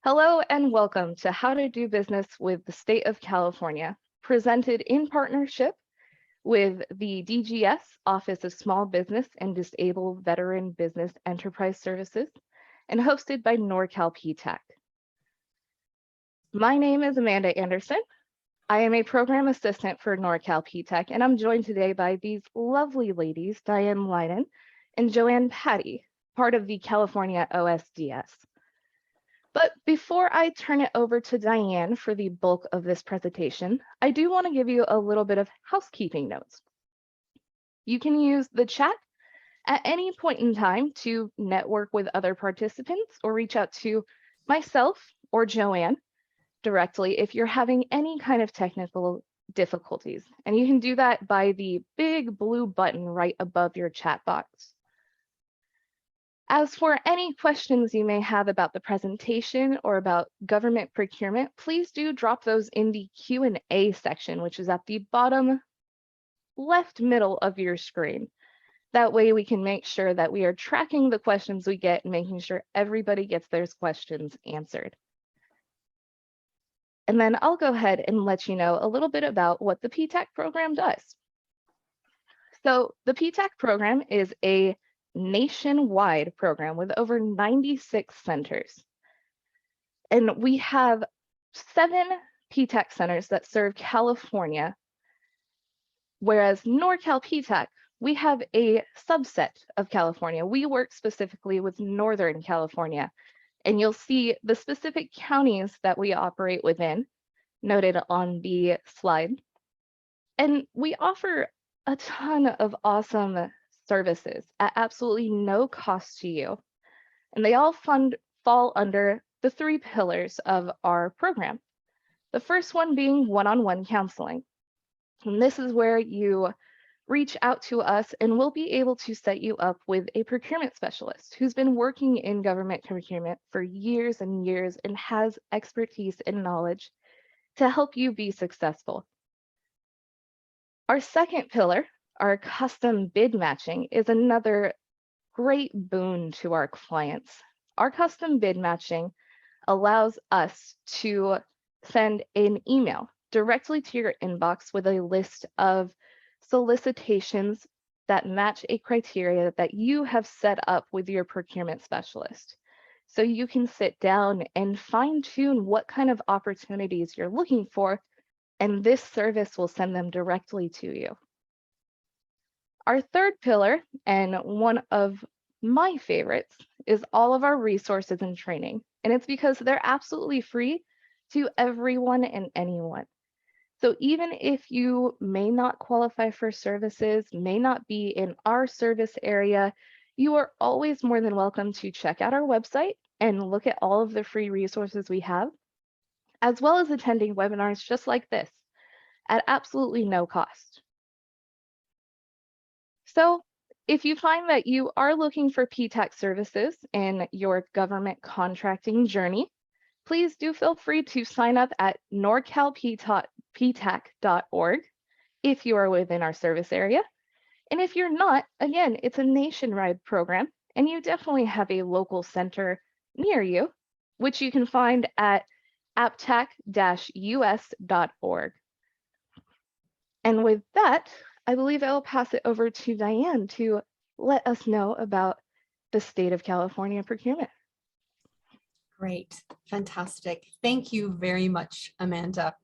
Hello and welcome to How to Do Business with the State of California, presented in partnership with the DGS, Office of Small Business and Disabled Veteran Business Enterprise Services, and hosted by NorCal Ptac. My name is Amanda Anderson. I am a program assistant for NorCal Ptac, and I'm joined today by these lovely ladies, Diane Lyden and Joanne Patty, part of the California OSDS. But before I turn it over to Diane for the bulk of this presentation, I do want to give you a little bit of housekeeping notes. You can use the chat at any point in time to network with other participants or reach out to myself or Joanne directly if you're having any kind of technical difficulties. And you can do that by the big blue button right above your chat box. As for any questions you may have about the presentation or about government procurement, please do drop those in the Q&A section, which is at the bottom left middle of your screen. That way we can make sure that we are tracking the questions we get and making sure everybody gets their questions answered. And then I'll go ahead and let you know a little bit about what the Ptac program does. So the Ptac program is a nationwide program with over 96 centers. And we have 7 Ptac centers that serve California, whereas NorCal Ptac, we have a subset of California. We work specifically with Northern California, and you'll see the specific counties that we operate within noted on the slide. And we offer a ton of awesome services at absolutely no cost to you. And they all fall under the 3 pillars of our program. The first one being one-on-one counseling. And this is where you reach out to us and we'll be able to set you up with a procurement specialist who's been working in government procurement for years and years and has expertise and knowledge to help you be successful. Our second pillar, our custom bid matching, is another great boon to our clients. Our custom bid matching allows us to send an email directly to your inbox with a list of solicitations that match a criteria that you have set up with your procurement specialist. So you can sit down and fine-tune what kind of opportunities you're looking for, and this service will send them directly to you. Our third pillar, and one of my favorites, is all of our resources and training. And it's because they're absolutely free to everyone and anyone. So even if you may not qualify for services, may not be in our service area, you are always more than welcome to check out our website and look at all of the free resources we have, as well as attending webinars just like this at absolutely no cost. So if you find that you are looking for Ptac services in your government contracting journey, please do feel free to sign up at norcalptac.org if you are within our service area. And if you're not, again, it's a nationwide program, and you definitely have a local center near you, which you can find at aptac-us.org. And with that, I believe I will pass it over to Diane to let us know about the state of California procurement. Great, fantastic. Thank you very much, Amanda.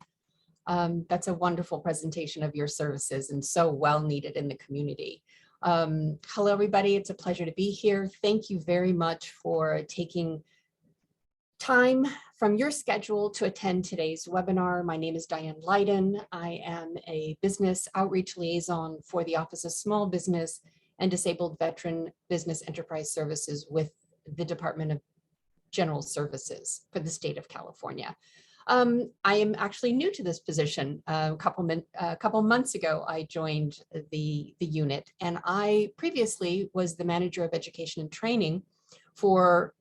That's a wonderful presentation of your services and so well needed in the community. Hello, everybody. It's a pleasure to be here. Thank you very much for taking time from your schedule to attend today's webinar. My name is Diane Lyden. I am a business outreach liaison for the Office of Small Business and Disabled Veteran Business Enterprise Services with the Department of General Services for the state of California. I am actually new to this position. A couple months ago, I joined the unit, and I previously was the manager of education and training for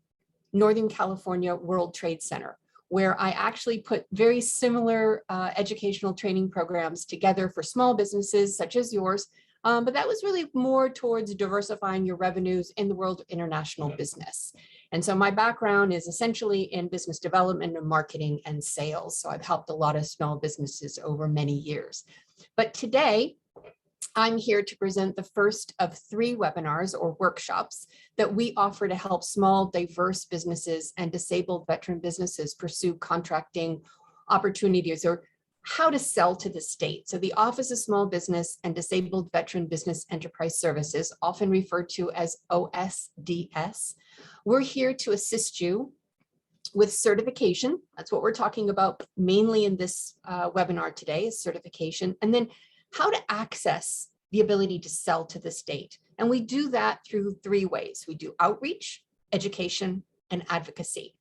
Northern California World Trade Center, where I actually put very similar educational training programs together for small businesses such as yours. But that was really more towards diversifying your revenues in the world of international business. And so my background is essentially in business development and marketing and sales. So I've helped a lot of small businesses over many years. But today, I'm here to present the first of 3 webinars or workshops that we offer to help small, diverse businesses and disabled veteran businesses pursue contracting opportunities or how to sell to the state. So the Office of Small Business and Disabled Veteran Business Enterprise Services, often referred to as OSDS, we're here to assist you with certification. That's what we're talking about mainly in this webinar today, is certification, and then how to access the ability to sell to the state. And we do that through 3 ways. We do outreach, education, and advocacy.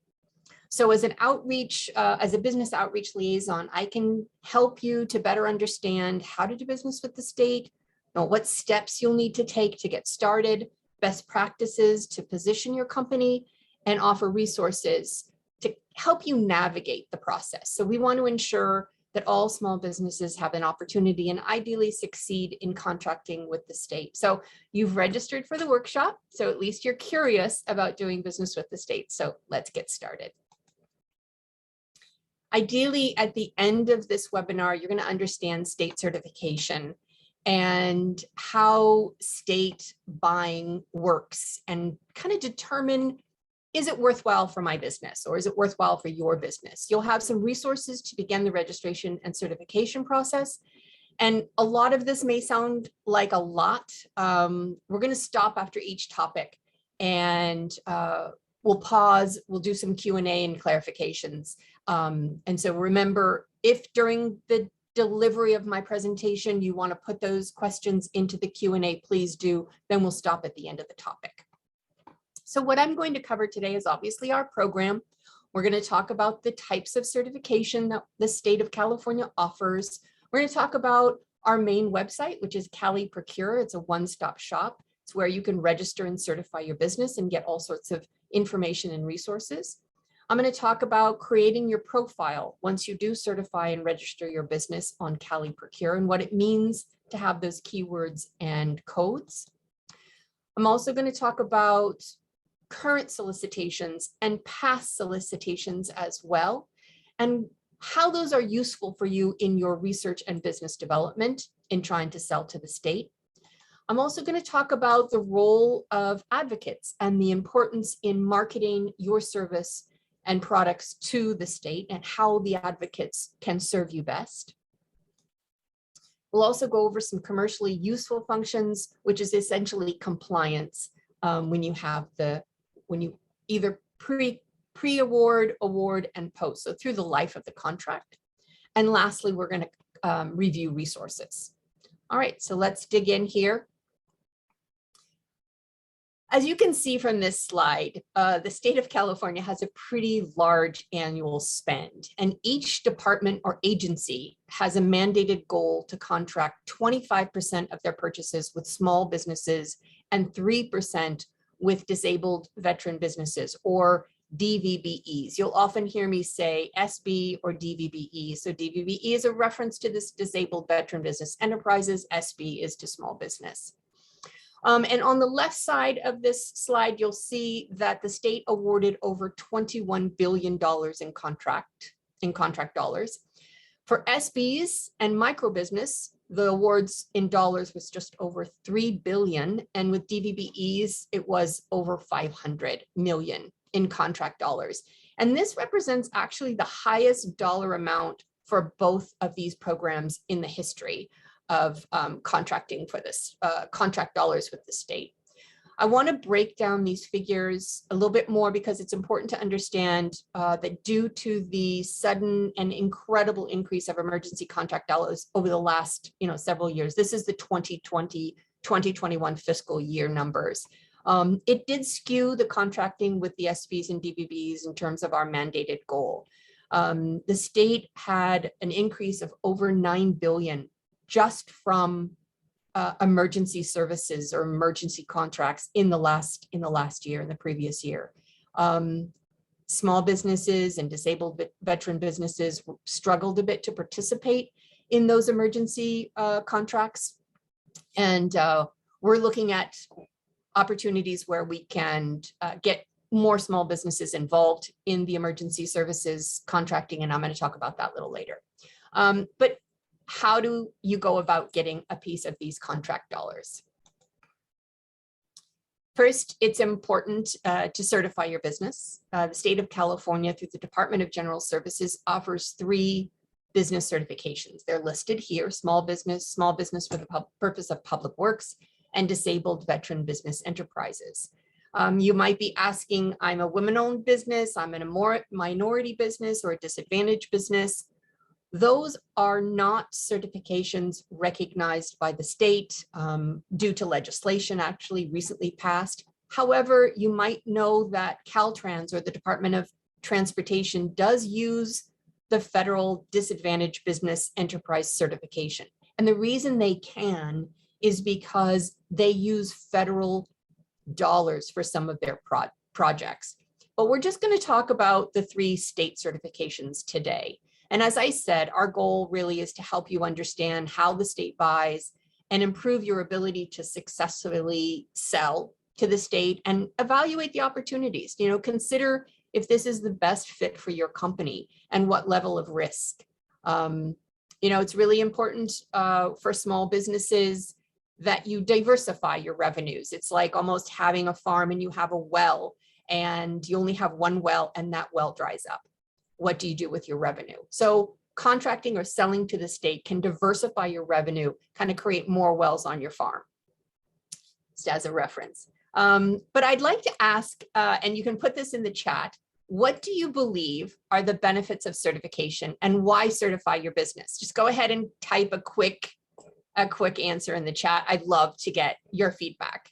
So as an outreach, as a business outreach liaison, I can help you to better understand how to do business with the state, what steps you'll need to take to get started, best practices to position your company, and offer resources to help you navigate the process. So we want to ensure that all small businesses have an opportunity and ideally succeed in contracting with the state. So you've registered for the workshop, so at least you're curious about doing business with the state. So let's get started. Ideally, at the end of this webinar, you're going to understand state certification and how state buying works and kind of determine, is it worthwhile for my business or is it worthwhile for your business? You'll have some resources to begin the registration and certification process. And a lot of this may sound like a lot. We're going to stop after each topic and we'll pause, we'll do some Q&A and clarifications. And so remember, if during the delivery of my presentation, you want to put those questions into the Q&A, please do, then we'll stop at the end of the topic. So what I'm going to cover today is obviously our program. We're going to talk about the types of certification that the state of California offers. We're going to talk about our main website, which is Cali Procure. It's a one-stop shop. It's where you can register and certify your business and get all sorts of information and resources. I'm going to talk about creating your profile once you do certify and register your business on Cali Procure and what it means to have those keywords and codes. I'm also going to talk about current solicitations and past solicitations as well, and how those are useful for you in your research and business development in trying to sell to the state. I'm also going to talk about the role of advocates and the importance in marketing your service and products to the state and how the advocates can serve you best. We'll also go over some commercially useful functions, which is essentially compliance when you have when you either pre-award, award, and post, so through the life of the contract. And lastly, we're going to review resources. All right, so let's dig in here. As you can see from this slide, the state of California has a pretty large annual spend, and each department or agency has a mandated goal to contract 25% of their purchases with small businesses and 3% with disabled veteran businesses, or DVBEs. You'll often hear me say SB or DVBE. So DVBE is a reference to this disabled veteran business enterprises. SB is to small business. And on the left side of this slide, you'll see that the state awarded over $21 billion in contract dollars. For SBs and micro business, the awards in dollars was just over $3 billion. And with DVBEs, it was over $500 million in contract dollars. And this represents actually the highest dollar amount for both of these programs in the history of contracting for this contract dollars with the state. I want to break down these figures a little bit more because it's important to understand that due to the sudden and incredible increase of emergency contract dollars over the last several years, this is the 2020-2021 fiscal year numbers. It did skew the contracting with the SBs and DVBs in terms of our mandated goal. The state had an increase of over $9 billion just from emergency services or emergency contracts in the last year, in the previous year. Small businesses and disabled veteran businesses struggled a bit to participate in those emergency contracts. And we're looking at opportunities where we can get more small businesses involved in the emergency services contracting, and I'm going to talk about that a little later. But how do you go about getting a piece of these contract dollars? First, it's important to certify your business. The state of California, through the Department of General Services, offers 3 business certifications. They're listed here: small business for the purpose of public works, and disabled veteran business enterprises. You might be asking, I'm a women-owned business, I'm in a more minority business or a disadvantaged business. Those are not certifications recognized by the state due to legislation actually recently passed. However, you might know that Caltrans, or the Department of Transportation, does use the federal disadvantaged business enterprise certification. And the reason they can is because they use federal dollars for some of their projects. But we're just going to talk about the 3 state certifications today. And as I said, our goal really is to help you understand how the state buys and improve your ability to successfully sell to the state and evaluate the opportunities. You know, consider if this is the best fit for your company and what level of risk. You know, it's really important for small businesses that you diversify your revenues. It's like almost having a farm and you have a well and you only have one well and that well dries up. What do you do with your revenue? So contracting or selling to the state can diversify your revenue, kind of create more wells on your farm, just as a reference. But I'd like to ask, and you can put this in the chat, what do you believe are the benefits of certification and why certify your business? Just go ahead and type a quick answer in the chat. I'd love to get your feedback.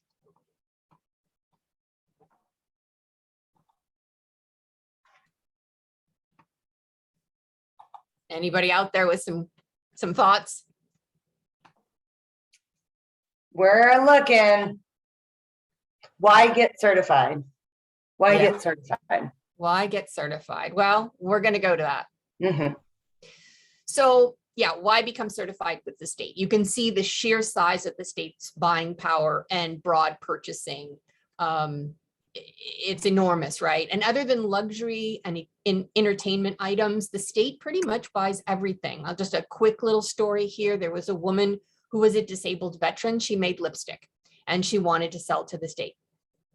Anybody out there with some thoughts? We're looking. Why get certified? Why get certified? Why get certified? Well, we're going to go to that. Mm-hmm. So yeah, why become certified with the state? You can see the sheer size of the state's buying power and broad purchasing. It's enormous, right? And other than luxury and in entertainment items, the state pretty much buys everything. Just a quick little story here. There was a woman who was a disabled veteran. She made lipstick and she wanted to sell to the state.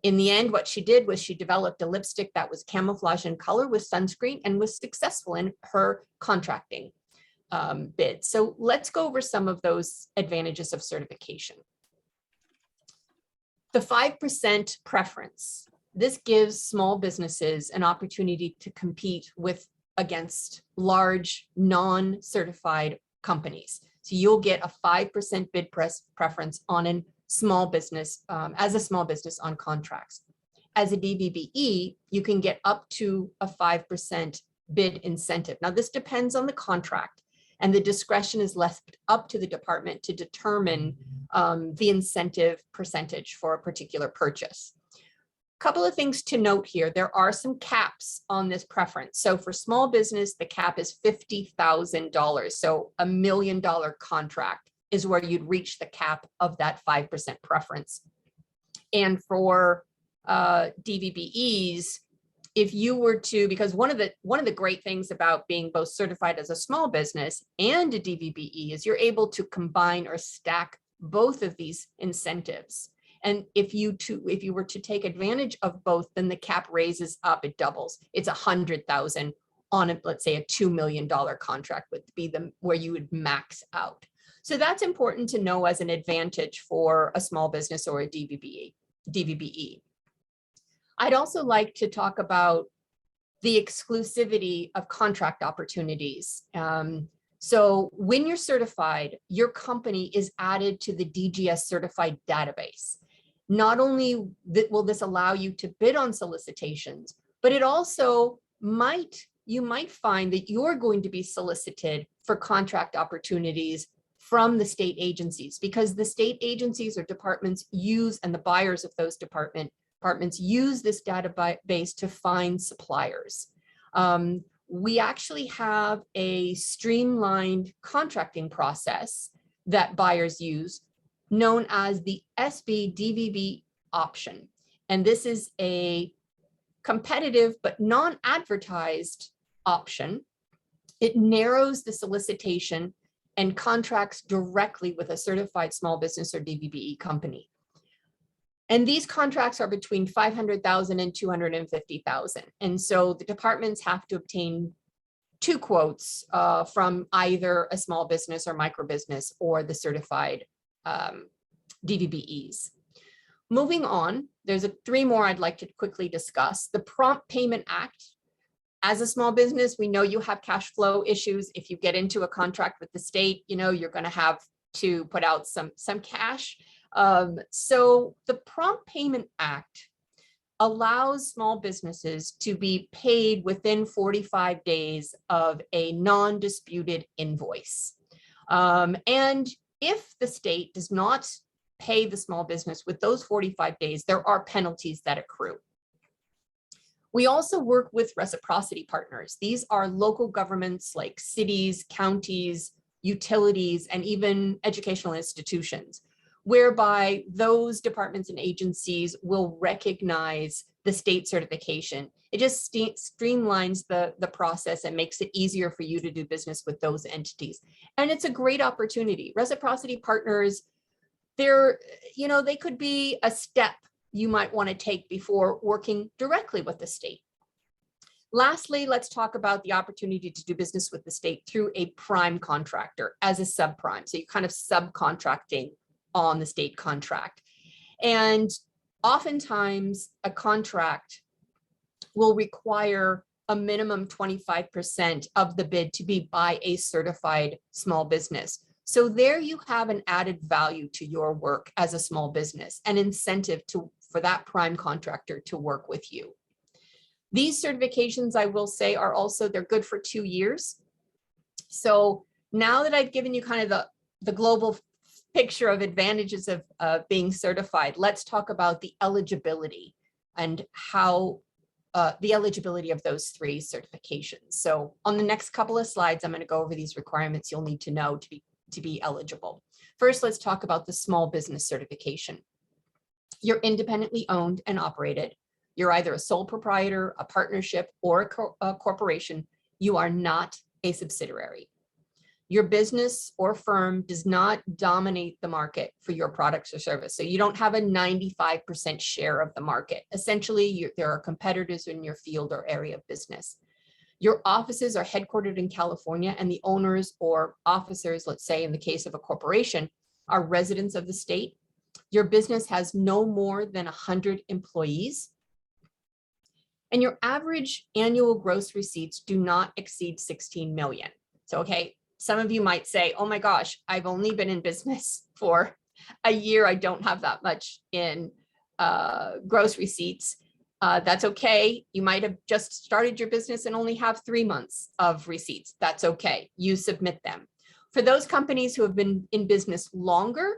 In the end, what she did was she developed a lipstick that was camouflage in color with sunscreen and was successful in her contracting bid. So let's go over some of those advantages of certification. The 5% preference. This gives small businesses an opportunity to compete against large non-certified companies. So you'll get a 5% bid preference on a small business, as a small business on contracts. As a DVBE, you can get up to a 5% bid incentive. Now this depends on the contract, and the discretion is left up to the department to determine the incentive percentage for a particular purchase. A couple of things to note here. There are some caps on this preference. So for small business, the cap is $50,000. So $1 million contract is where you'd reach the cap of that 5% preference. And for DVBEs, if you were to, because one of the great things about being both certified as a small business and a DVBE is you're able to combine or stack both of these incentives. And if you were to take advantage of both, then the cap raises up, it doubles. It's 100,000 on a, let's say a $2 million contract would be where you would max out. So that's important to know as an advantage for a small business or a DVBE. I'd also like to talk about the exclusivity of contract opportunities. So when you're certified, your company is added to the DGS certified database. Not only will this allow you to bid on solicitations, but it also you might find that you're going to be solicited for contract opportunities from the state agencies, because the state agencies or departments use, and the buyers of those departments use this database to find suppliers. We actually have a streamlined contracting process that buyers use known as the SB DVB option. And this is a competitive but non-advertised option, it narrows the solicitation and contracts directly with a certified small business or DVBE company. And these contracts are between 500,000 and 250,000. And so the departments have to obtain 2 quotes from either a small business or micro business or the certified DVBEs. Moving on, there's 3 more I'd like to quickly discuss. The Prompt Payment Act. As a small business, we know you have cash flow issues. If you get into a contract with the state, you know, you're going to have to put out some cash. So the Prompt Payment Act allows small businesses to be paid within 45 days of a non-disputed invoice. And if the state does not pay the small business with those 45 days, there are penalties that accrue. We also work with Reciprocity Partners. These are local governments like cities, counties, utilities, and even educational institutions, whereby those departments and agencies will recognize the state certification. It just streamlines the process and makes it easier for you to do business with those entities. And it's a great opportunity. Reciprocity Partners, they could be a step you might want to take before working directly with the state. Lastly, let's talk about the opportunity to do business with the state through a prime contractor as a subprime. So you're kind of subcontracting on the state contract. And oftentimes a contract will require a minimum 25% of the bid to be by a certified small business. So there you have an added value to your work as a small business, an incentive for that prime contractor to work with you. These certifications, I will say, they're good for 2 years. So now that I've given you kind of the global picture of advantages of being certified, let's talk about the eligibility and how the eligibility of those 3 certifications. So on the next couple of slides, I'm going to go over these requirements you'll need to know to be eligible. First, let's talk about the small business certification. You're independently owned and operated. You're either a sole proprietor, a partnership, or a corporation. You are not a subsidiary. Your business or firm does not dominate the market for your products or service. So you don't have a 95% share of the market. Essentially, there are competitors in your field or area of business. Your offices are headquartered in California, and the owners or officers, let's say in the case of a corporation, are residents of the state. Your business has no more than 100 employees. And your average annual gross receipts do not exceed 16 million. So, okay, some of you might say, oh my gosh, I've only been in business for a year. I don't have that much in gross receipts. That's okay. You might have just started your business and only have 3 months of receipts. That's okay. You submit them. For those companies who have been in business longer,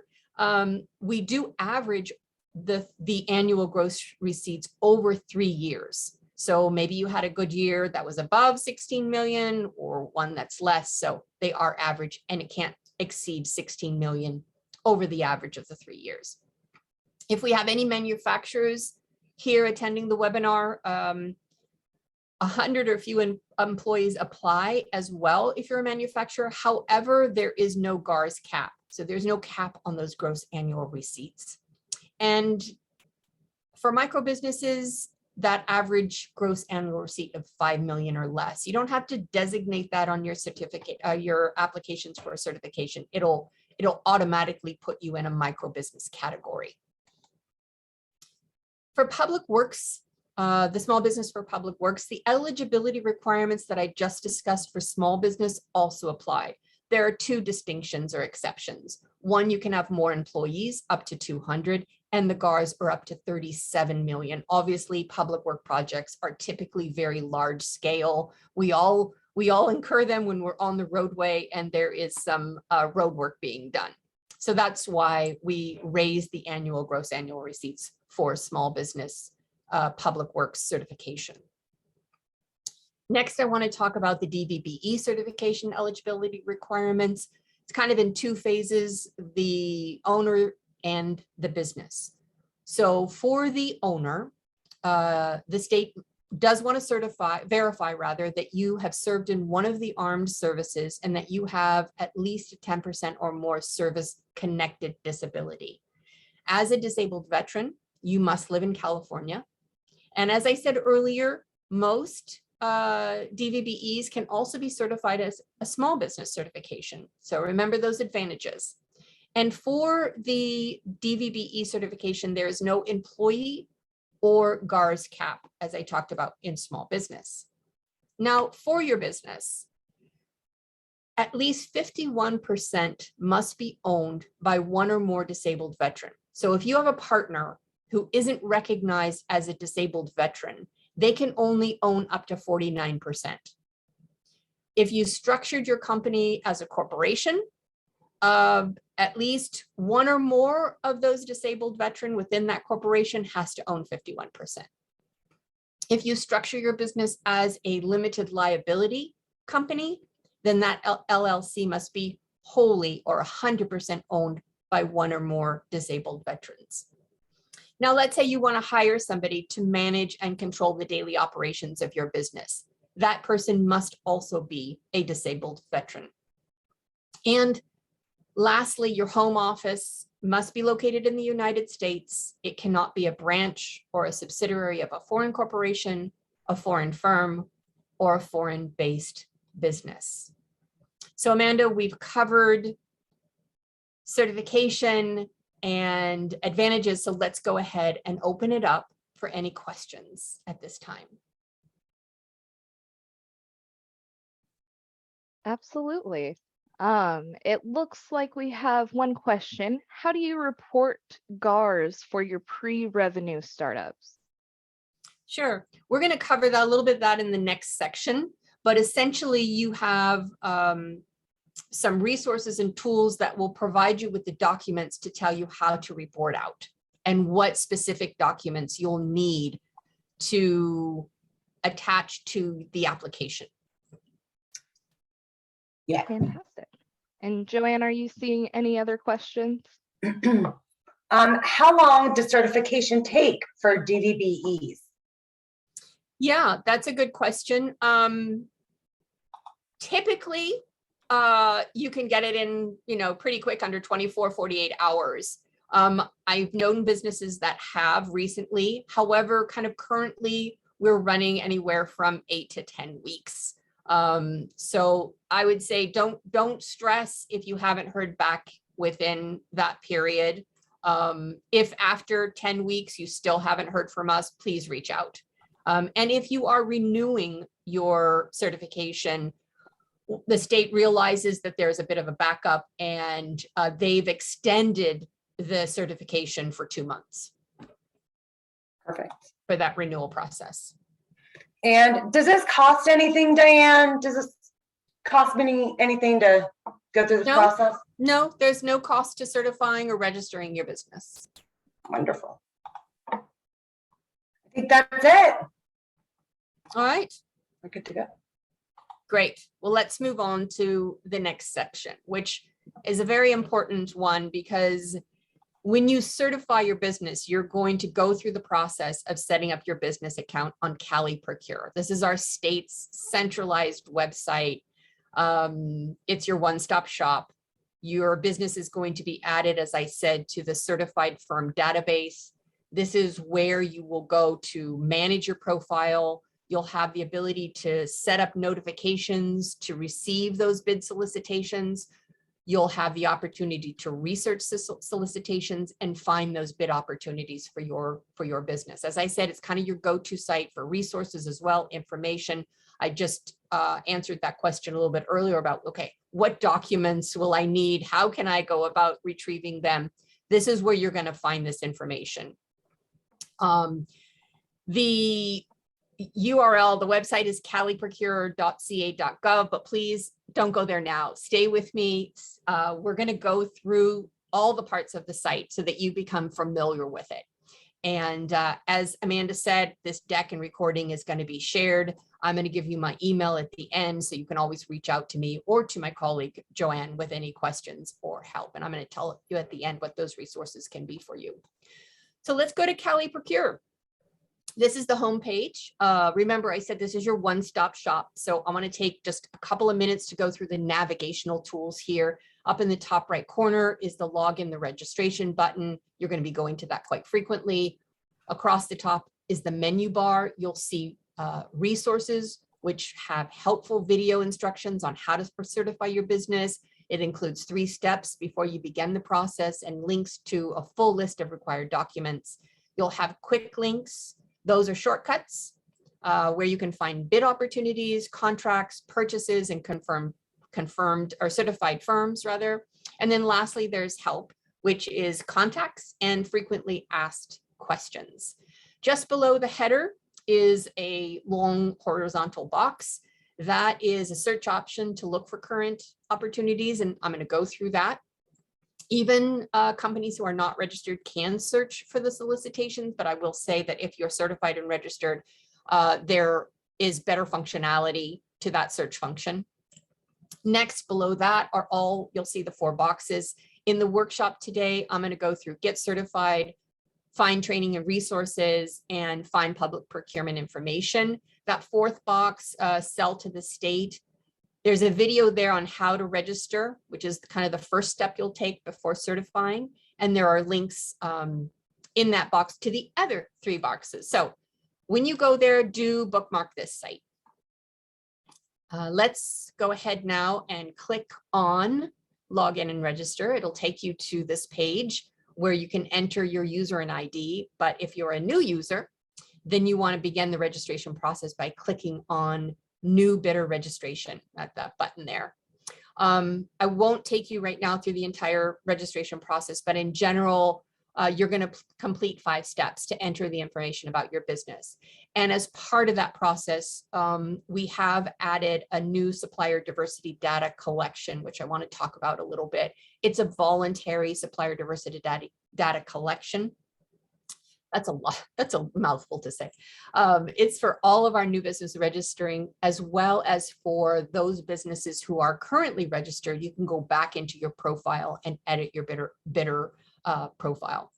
we do average the annual gross receipts over 3 years. So maybe you had a good year that was above 16 million or one that's less. So they are average, and it can't exceed 16 million over the average of the 3 years. If we have any manufacturers here attending the webinar, 100 or few employees apply as well if you're a manufacturer. However, there is no Gars cap. So there's no cap on those gross annual receipts. And for micro businesses, that average gross annual receipt of 5 million or less. You don't have to designate that on your certificate, your applications for a certification. It'll automatically put you in a micro business category. For public works, the small business for public works, the eligibility requirements that I just discussed for small business also apply. There are 2 distinctions or exceptions. One, you can have more employees, up to 200, and the Gars are up to 37 million. Obviously, public work projects are typically very large scale. We all incur them when we're on the roadway and there is some road work being done. So that's why we raise the gross annual receipts for small business public works certification. Next, I want to talk about the DVBE certification eligibility requirements. It's kind of in 2 phases, the owner and the business. So for the owner, the state does want to verify rather, that you have served in one of the armed services and that you have at least a 10% or more service-connected disability. As a disabled veteran, you must live in California. And as I said earlier, most DVBEs can also be certified as a small business certification. So remember those advantages. And for the DVBE certification, there is no employee or Gars cap, as I talked about in small business. Now, for your business, at least 51% must be owned by one or more disabled veteran. So if you have a partner who isn't recognized as a disabled veteran, they can only own up to 49%. If you structured your company as a corporation, at least one or more of those disabled veteran within that corporation has to own 51%. If you structure your business as a limited liability company, then that LLC must be wholly or 100% owned by one or more disabled veterans. Now, let's say you want to hire somebody to manage and control the daily operations of your business. That person must also be a disabled veteran. And lastly, your home office must be located in the United States. It cannot be a branch or a subsidiary of a foreign corporation, a foreign firm, or a foreign-based business. So Amanda, we've covered certification and advantages. So let's go ahead and open it up for any questions at this time. Absolutely. It looks like we have one question. How do you report Gars for your pre-revenue startups? Sure. We're going to cover that a little bit in the next section, but essentially you have some resources and tools that will provide you with the documents to tell you how to report out and what specific documents you'll need to attach to the application. Yeah. Fantastic. And Joanne, are you seeing any other questions? How long does certification take for DVBEs? Yeah, that's a good question. Typically, you can get it in, pretty quick, under 24, 48 hours. I've known businesses that have recently. However, kind of currently, we're running anywhere from 8 to 10 weeks. So I would say don't stress if you haven't heard back within that period. If after 10 weeks you still haven't heard from us, please reach out. And if you are renewing your certification, the state realizes that there's a bit of a backup, and they've extended the certification for 2 months. Perfect. For that renewal process. And does this cost anything, Diane? Does this cost anything to go through this process? No, there's no cost to certifying or registering your business. Wonderful. I think that's it. All right. We're good to go. Great. Well, let's move on to the next section, which is a very important one, because when you certify your business, you're going to go through the process of setting up your business account on Cali Procure. This is our state's centralized website. It's your one-stop shop. Your business is going to be added, as I said, to the certified firm database. This is where you will go to manage your profile. You'll have the ability to set up notifications to receive those bid solicitations. You'll have the opportunity to research solicitations and find those bid opportunities for your business. As I said, it's kind of your go-to site for resources as well, information. I just answered that question a little bit earlier about, okay, what documents will I need? How can I go about retrieving them? This is where you're going to find this information. The URL, the website is caliprocure.ca.gov, but please don't go there now. Stay with me. We're going to go through all the parts of the site so that you become familiar with it. And as Amanda said, this deck and recording is going to be shared. I'm going to give you my email at the end, so you can always reach out to me or to my colleague, Joanne, with any questions or help. And I'm going to tell you at the end what those resources can be for you. So let's go to Cali Procure. This is the home page. Remember, I said this is your one-stop shop. So I want to take just a couple of minutes to go through the navigational tools here. Up in the top right corner is the login, the registration button. You're going to be going to that quite frequently. Across the top is the menu bar. You'll see resources, which have helpful video instructions on how to certify your business. It includes 3 steps before you begin the process and links to a full list of required documents. You'll have quick links. Those are shortcuts where you can find bid opportunities, contracts, purchases, and confirmed or certified firms rather. And then lastly, there's help, which is contacts and frequently asked questions. Just below the header is a long horizontal box. That is a search option to look for current opportunities, and I'm going to go through that. Even companies who are not registered can search for the solicitations, but I will say that if you're certified and registered, there is better functionality to that search function. Next, below that are all, you'll see the 4 boxes. In the workshop today, I'm going to go through Get Certified, Find Training and Resources, and Find Public Procurement Information. That 4th box, Sell to the State. There's a video there on how to register, which is kind of the first step you'll take before certifying. And there are links in that box to the other 3 boxes. So when you go there, do bookmark this site. Let's go ahead now and click on Log in and Register. It'll take you to this page where you can enter your user and ID. But if you're a new user, then you want to begin the registration process by clicking on New Bidder Registration at that button there. I won't take you right now through the entire registration process, but in general, you're going to complete 5 steps to enter the information about your business. And as part of that process, we have added a new supplier diversity data collection, which I want to talk about a little bit. It's a voluntary supplier diversity data collection. That's a lot. That's a mouthful to say. It's for all of our new business registering, as well as for those businesses who are currently registered. You can go back into your profile and edit your bidder profile.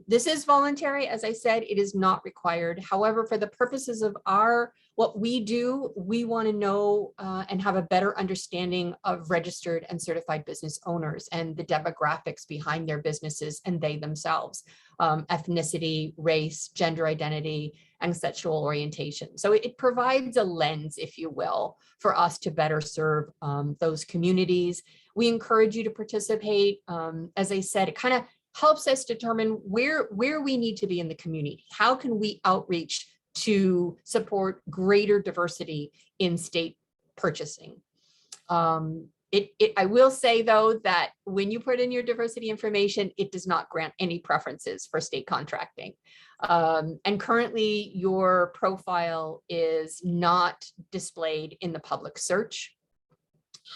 This is voluntary. As I said, it is not required. However, for the purposes of what we do, we want to know and have a better understanding of registered and certified business owners and the demographics behind their businesses and they themselves, ethnicity, race, gender identity, and sexual orientation. So it provides a lens, if you will, for us to better serve those communities. We encourage you to participate. As I said, it kind of helps us determine where we need to be in the community. How can we outreach to support greater diversity in state purchasing? I will say, though, that when you put in your diversity information, it does not grant any preferences for state contracting. And currently, your profile is not displayed in the public search.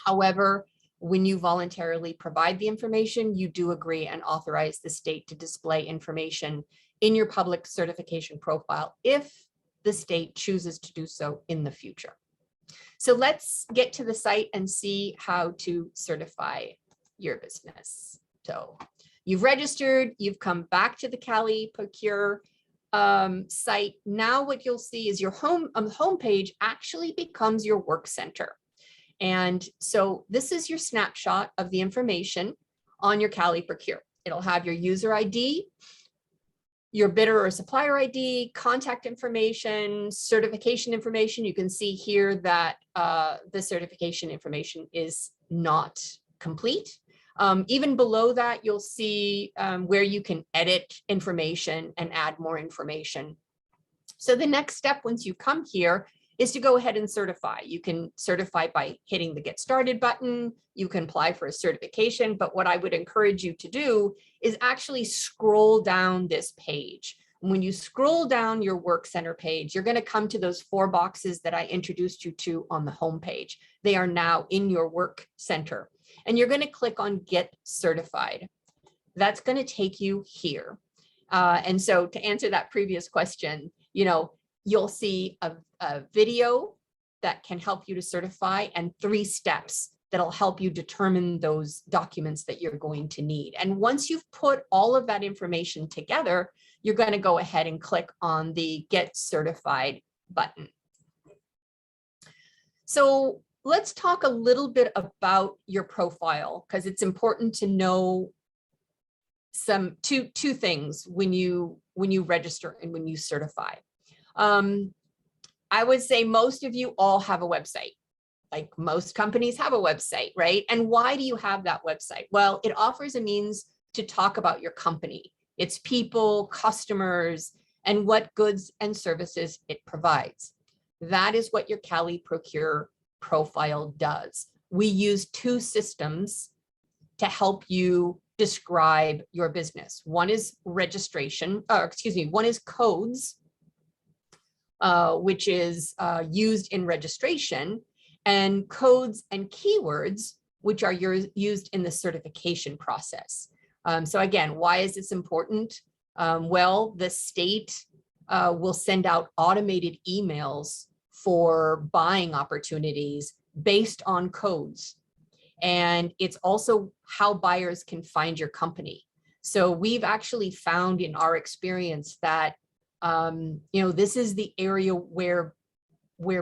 However, when you voluntarily provide the information, you do agree and authorize the state to display information in your public certification profile if the state chooses to do so in the future. So let's get to the site and see how to certify your business. So you've registered, you've come back to the Cali Procure site. Now what you'll see is your home page actually becomes your work center. And so this is your snapshot of the information on your Cali Procure. It'll have your user ID, your bidder or supplier ID, contact information, certification information. You can see here that the certification information is not complete. Even below that, you'll see where you can edit information and add more information. So the next step once you come here is to go ahead and certify. You can certify by hitting the Get Started button. You can apply for a certification, but what I would encourage you to do is actually scroll down this page. When you scroll down your Work Center page, you're going to come to those 4 boxes that I introduced you to on the home page. They are now in your Work Center, and you're going to click on Get Certified. That's going to take you here. And so to answer that previous question, you'll see a video that can help you to certify and 3 steps that'll help you determine those documents that you're going to need. And once you've put all of that information together, you're going to go ahead and click on the Get Certified button. So let's talk a little bit about your profile, because it's important to know two things when you register and when you certify. I would say most of you all have a website. Like most companies have a website, right? And why do you have that website? Well, it offers a means to talk about your company, its people, customers, and what goods and services it provides. That is what your Cali Procure profile does. We use two systems to help you describe your business. One is registration, or excuse me, one is codes, which is used in registration, and codes and keywords, which are used in the certification process. So again, why is this important? Well, the state will send out automated emails for buying opportunities based on codes. And it's also how buyers can find your company. So we've actually found in our experience that, this is the area where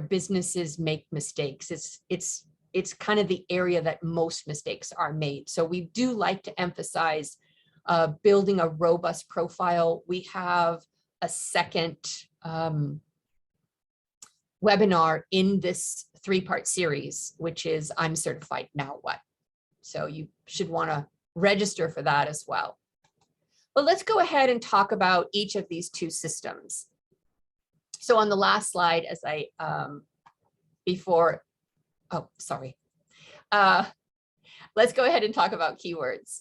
businesses make mistakes. It's kind of the area that most mistakes are made. So we do like to emphasize building a robust profile. We have a second webinar in this 3-part series, which is I'm Certified, Now What? So you should want to register for that as well. But let's go ahead and talk about each of these two systems. So on the last slide, as I, let's go ahead and talk about keywords.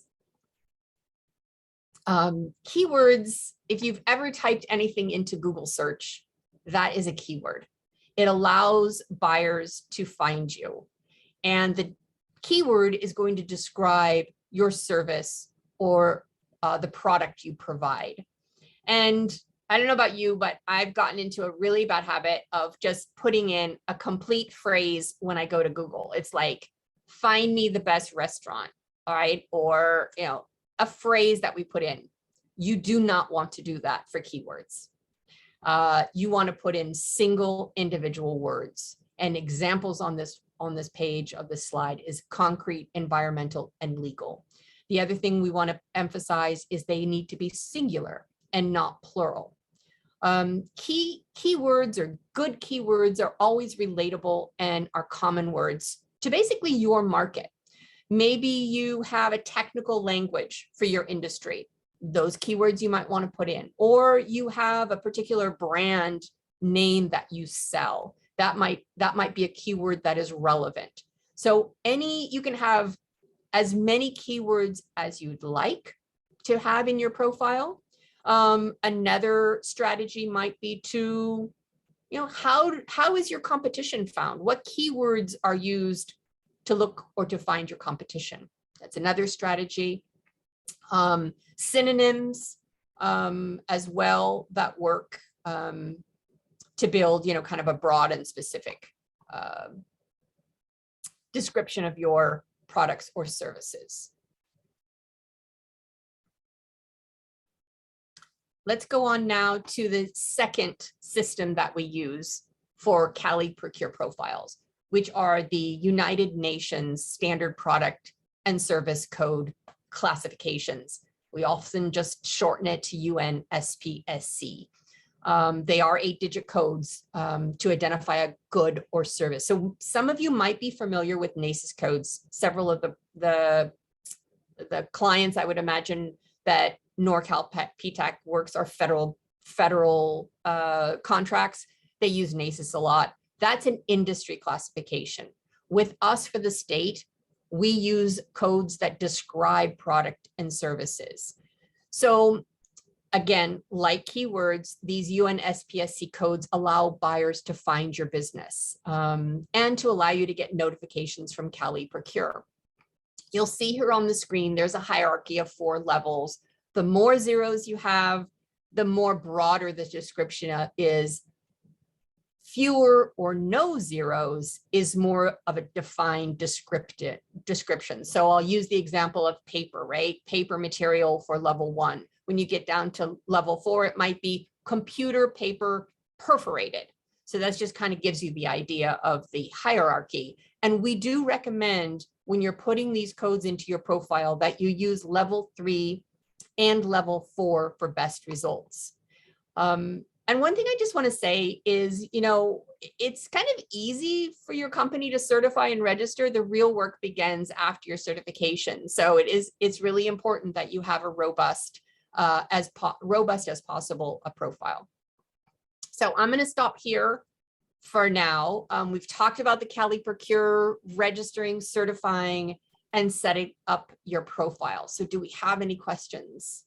Keywords, if you've ever typed anything into Google search, that is a keyword. It allows buyers to find you. And the keyword is going to describe your service or the product you provide. And I don't know about you, but I've gotten into a really bad habit of just putting in a complete phrase when I go to Google. It's like, find me the best restaurant, all right? Or, a phrase that we put in. You do not want to do that for keywords. You want to put in single individual words, and examples on this page of this slide is concrete, environmental, and legal. The other thing we want to emphasize is they need to be singular and not plural. Keywords or good keywords are always relatable and are common words to basically your market. Maybe you have a technical language for your industry. Those keywords you might want to put in, or you have a particular brand name that you sell. That might be a keyword that is relevant. So you can have as many keywords as you'd like to have in your profile. Another strategy might be to, how is your competition found? What keywords are used to look or to find your competition? That's another strategy. Synonyms as well that work to build, kind of a broad and specific description of your products or services. Let's go on now to the second system that we use for Cali Procure profiles, which are the United Nations Standard Product and Service Code classifications. We often just shorten it to UNSPSC. They are 8-digit codes to identify a good or service. So some of you might be familiar with NACES codes. Several of the clients, I would imagine, that NorCal Ptac works are federal contracts. They use NACES a lot. That's an industry classification. With us for the state, we use codes that describe product and services. So again, like keywords, these UNSPSC codes allow buyers to find your business and to allow you to get notifications from Cali Procure. You'll see here on the screen, there's a hierarchy of 4 levels. The more zeros you have, the more broader the description is. Fewer or no zeros is more of a defined description. So I'll use the example of paper, right? Paper material for level 1, When you get down to level 4, it might be computer, paper, perforated. So that's just kind of gives you the idea of the hierarchy. And we do recommend when you're putting these codes into your profile that you use level 3 and level 4 for best results. And one thing I just want to say is, you know, it's kind of easy for your company to certify and register. The real work begins after your certification. So it's really important that you have a robust as possible a profile. So I'm going to stop here for now. We've talked about the Cali Procure, registering, certifying, and setting up your profile. So do we have any questions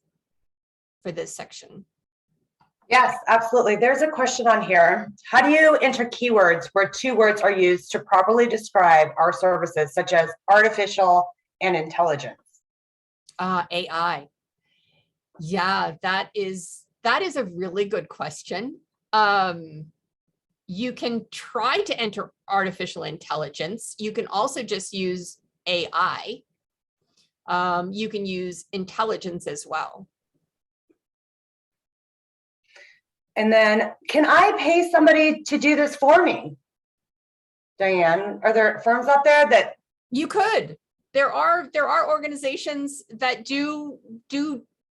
for this section? Yes, absolutely. There's a question on here. How do you enter keywords where 2 words are used to properly describe our services, such as artificial and intelligence? AI. Yeah, that is a really good question. You can try to enter artificial intelligence. You can also just use AI. You can use intelligence as well. And then, can I pay somebody to do this for me? Diane, are there firms out there that you could? There are organizations that do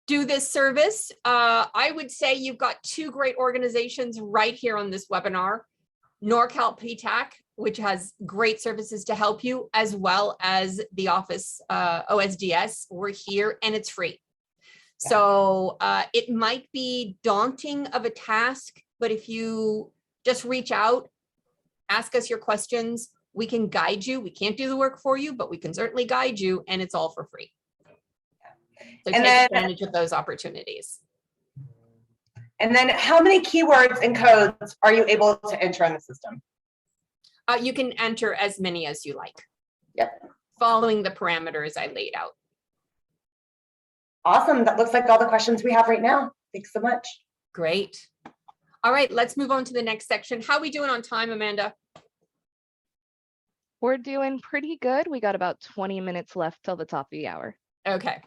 this service. I would say you've got 2 great organizations right here on this webinar. NorCal Ptac, which has great services to help you, as well as the office OSDS. We're here and it's free. So it might be daunting of a task, but if you just reach out, ask us your questions, we can guide you. We can't do the work for you, but we can certainly guide you, and it's all for free. So take advantage of those opportunities. And then how many keywords and codes are you able to enter in the system? You can enter as many as you like. Yep. Following the parameters I laid out. Awesome. That looks like all the questions we have right now. Thanks so much. Great. All right, let's move on to the next section. How are we doing on time, Amanda? We're doing pretty good. We got about 20 minutes left till the top of the hour. Okay.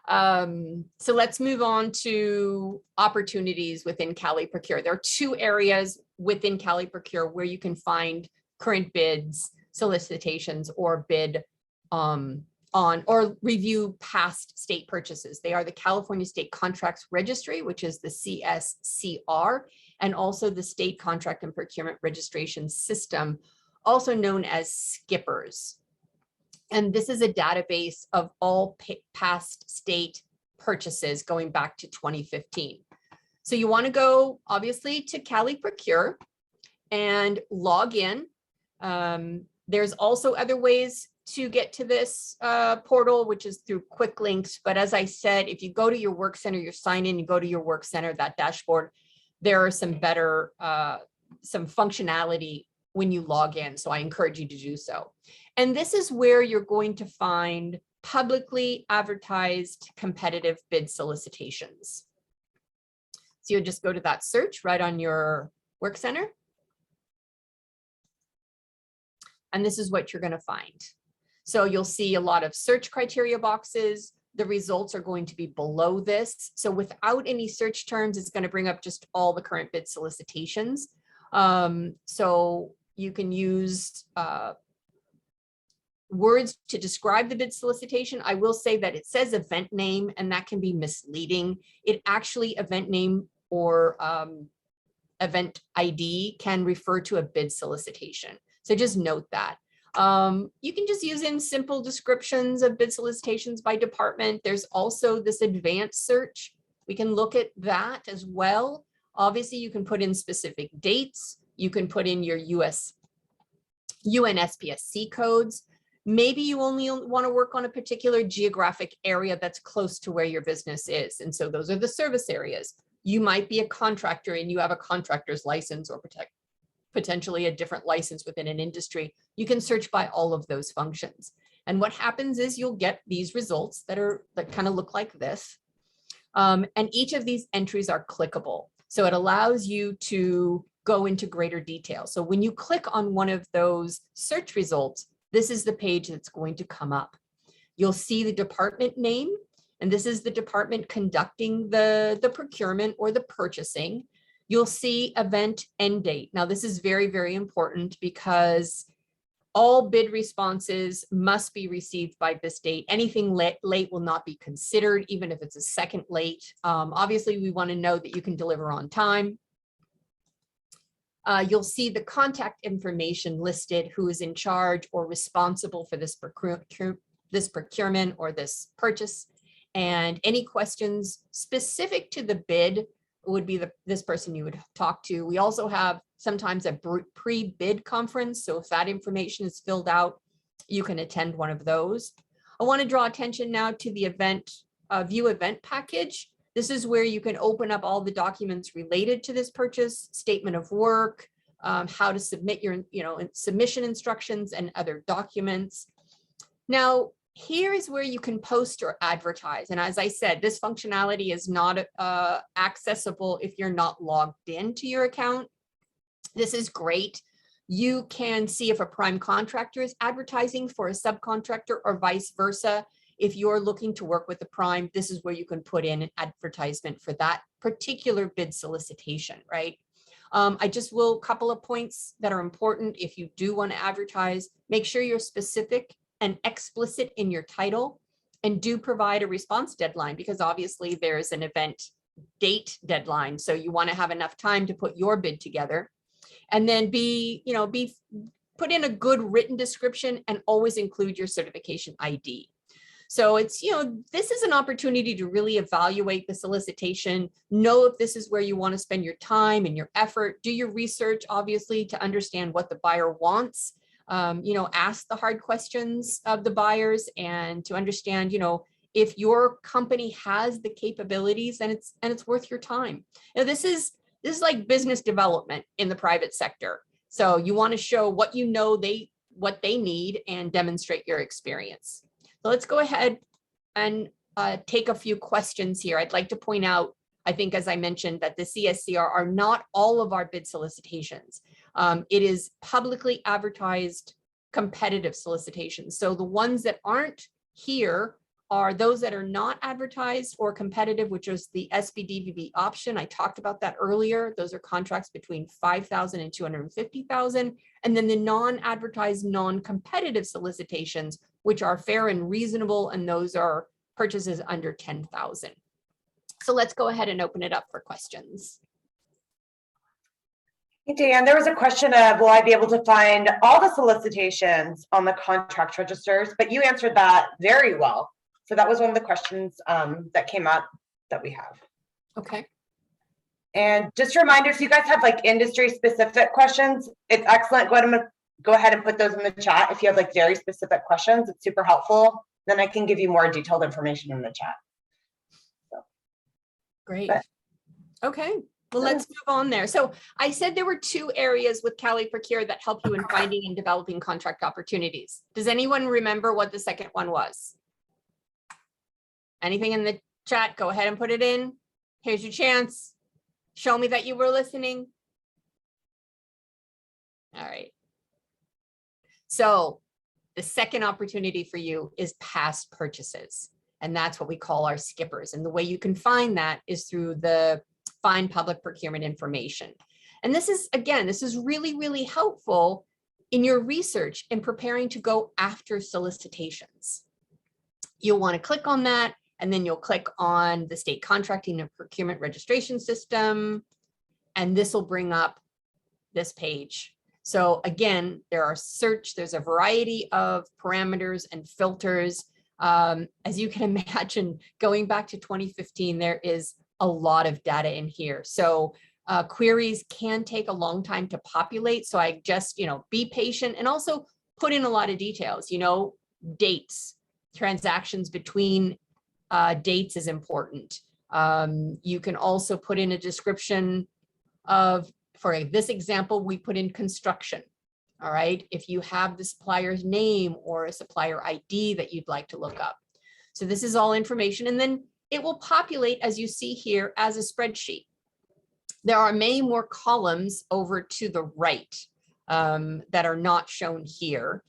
So let's move on to opportunities within Cali Procure. There are 2 areas within Cali Procure where you can find current bids, solicitations, or bid on or review past state purchases. They are the California State Contracts Registry, which is the CSCR, and also the State Contract and Procurement Registration System, also known as Skippers. And this is a database of all past state purchases going back to 2015. So you want to go, obviously, to Cali Procure and log in. There's also other ways to get to this portal, which is through quick links. But as I said, if you go to your work center, you sign in, you go to your work center, that dashboard, there are some better, some functionality when you log in. So I encourage you to do so. And this is where you're going to find publicly advertised competitive bid solicitations. So you'll just go to that search right on your work center. And this is what you're going to find. So you'll see a lot of search criteria boxes. The results are going to be below this. So without any search terms, it's going to bring up just all the current bid solicitations. So you can use words to describe the bid solicitation. I will say that it says event name, and that can be misleading. It actually, event name or event ID can refer to a bid solicitation. So just note that. You can just use in simple descriptions of bid solicitations by department. There's also this advanced search. We can look at that as well. Obviously, you can put in specific dates. You can put in your UNSPSC codes. Maybe you only want to work on a particular geographic area that's close to where your business is. And so those are the service areas. You might be a contractor and you have a contractor's license or potentially a different license within an industry. You can search by all of those functions. And what happens is you'll get these results that kind of look like this. And each of these entries are clickable. So it allows you to go into greater detail. So when you click on one of those search results, this is the page that's going to come up. You'll see the department name. and this is the department conducting the procurement or the purchasing, you'll see event end date. Now, this is very, very important because all bid responses must be received by this date. Anything late will not be considered, even if it's a second late. Obviously, we want to know that you can deliver on time. You'll see the contact information listed, who is in charge or responsible for this procurement or this purchase. And any questions specific to the bid would be this person you would talk to. We also have sometimes a pre-bid conference. So if that information is filled out, you can attend one of those. I want to draw attention now to the view event package. This is where you can open up all the documents related to this purchase, statement of work, how to submit your submission instructions and other documents. Now, here is where you can post or advertise. And as I said, this functionality is not accessible if you're not logged into your account. This is great. You can see if a prime contractor is advertising for a subcontractor or vice versa. If you're looking to work with the prime, this is where you can put in an advertisement for that particular bid solicitation, right? I just will, couple of points that are important. If you do want to advertise, make sure you're specific and explicit in your title, and do provide a response deadline, because obviously there's an event date deadline. So you want to have enough time to put your bid together, and then put in a good written description, and always include your certification ID. So it's, this is an opportunity to really evaluate the solicitation, know if this is where you want to spend your time and your effort, do your research, obviously, to understand what the buyer wants. Ask the hard questions of the buyers, and to understand, if your company has the capabilities, and it's worth your time. Now, this is like business development in the private sector. So you want to show what what they need and demonstrate your experience. So let's go ahead and take a few questions here. I'd like to point out, I think, as I mentioned, that the CSCR are not all of our bid solicitations. It is publicly advertised competitive solicitations. So the ones that aren't here are those that are not advertised or competitive, which is the SB-DVB option. I talked about that earlier. Those are contracts between $5,000 and $250,000. And then the non-advertised, non-competitive solicitations, which are fair and reasonable, and those are purchases under $10,000. So let's go ahead and open it up for questions. Hey, Dan, there was a question of, will I be able to find all the solicitations on the contract registers? But you answered that very well. So that was one of the questions that came up that we have. Okay. And just a reminder, if you guys have like industry specific questions, it's excellent. Go ahead and put those in the chat. If you have like very specific questions, it's super helpful. Then I can give you more detailed information in the chat. So. Great. Okay. Well, let's move on there. So I said there were 2 areas with Cali Procure that help you in finding and developing contract opportunities. Does anyone remember what the second one was? Anything in the chat? Go ahead and put it in. Here's your chance. Show me that you were listening. All right. So the second opportunity for you is past purchases. And that's what we call our skippers. And the way you can find that is through the Find Public Procurement Information. And this is, again, this is really, really helpful in your research in preparing to go after solicitations. You'll want to click on that, and then you'll click on the State Contracting and Procurement Registration System, and this will bring up this page. So again, there's a variety of parameters and filters. As you can imagine, going back to 2015, there is a lot of data in here. So queries can take a long time to populate. So I just, be patient, and also put in a lot of details, dates, transactions between dates is important. You can also put in a description of, for this example, we put in construction. All right. If you have the supplier's name or a supplier ID that you'd like to look up. So this is all information, and then it will populate, as you see here, as a spreadsheet. There are many more columns over to the right that are not shown here.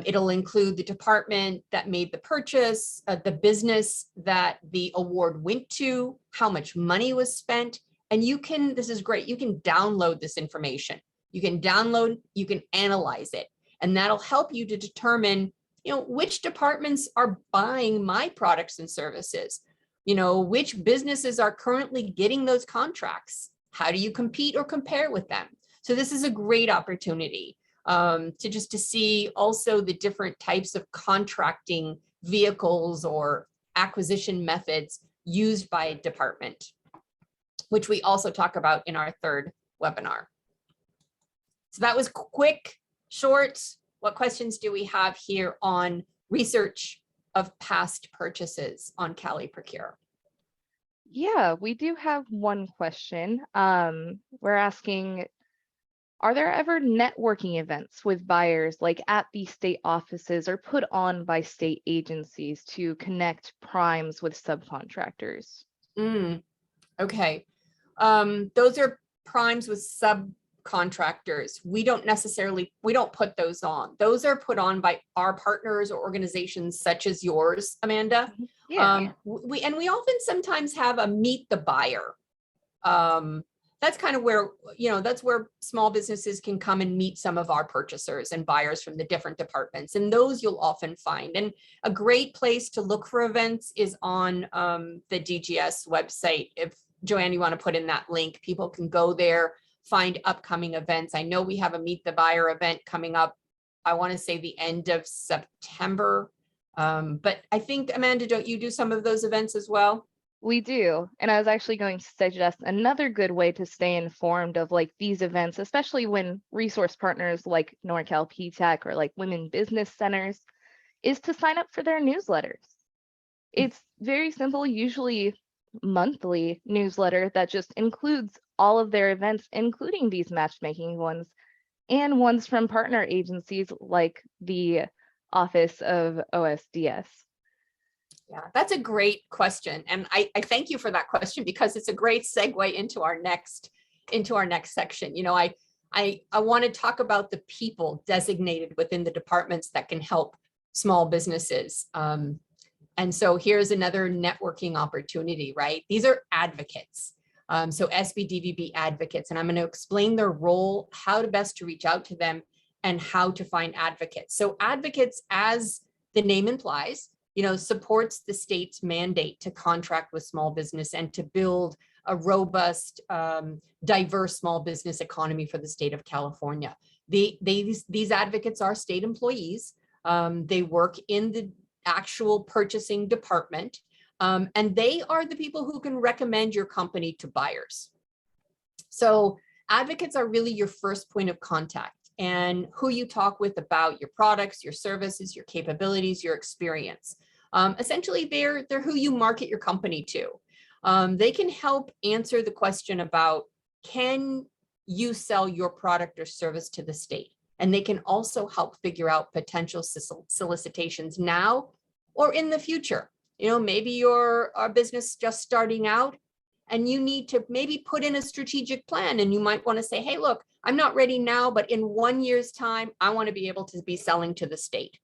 It'll include the department that made the purchase, the business that the award went to, how much money was spent. And you can, this is great, you can download this information. You can download, you can analyze it, and that'll help you to determine, which departments are buying my products and services, which businesses are currently getting those contracts. How do you compete or compare with them? So this is a great opportunity to see also the different types of contracting vehicles or acquisition methods used by a department, which we also talk about in our third webinar. So that was quick, short. What questions do we have here on research of past purchases on Cali Procure? Yeah, we do have one question. We're asking, are there ever networking events with buyers like at the state offices or put on by state agencies to connect primes with subcontractors? Okay. Those are primes with subcontractors. We don't put those on. Those are put on by our partners or organizations such as yours, Amanda. Yeah. We often sometimes have a meet the buyer. That's kind of where, that's where small businesses can come and meet some of our purchasers and buyers from the different departments. And those you'll often find. And a great place to look for events is on the DGS website. If Joanne, you want to put in that link, people can go there, find upcoming events. I know we have a Meet the Buyer event coming up, I want to say the end of September. But I think, Amanda, don't you do some of those events as well? We do. And I was actually going to suggest another good way to stay informed of like these events, especially when resource partners like NorCal Ptac or like women business centers, is to sign up for their newsletters. It's very simple, usually monthly newsletter that just includes all of their events, including these matchmaking ones and ones from partner agencies like the Office of OSDS. Yeah, that's a great question. And I thank you for that question because it's a great segue into our next section. I want to talk about the people designated within the departments that can help small businesses. And so here's another networking opportunity, right? These are advocates. So SB-DVB advocates, and I'm going to explain their role, how to best to reach out to them, and how to find advocates. So advocates, as the name implies, supports the state's mandate to contract with small business and to build a robust, diverse small business economy for the state of California. These advocates are state employees. They work in the actual purchasing department, and they are the people who can recommend your company to buyers. So advocates are really your first point of contact and who you talk with about your products, your services, your capabilities, your experience. Essentially, they're who you market your company to. They can help answer the question about, can you sell your product or service to the state? And they can also help figure out potential solicitations now or in the future. Maybe you're a business just starting out and you need to maybe put in a strategic plan, and you might want to say, hey, look, I'm not ready now, but in 1 year's time, I want to be able to be selling to the state.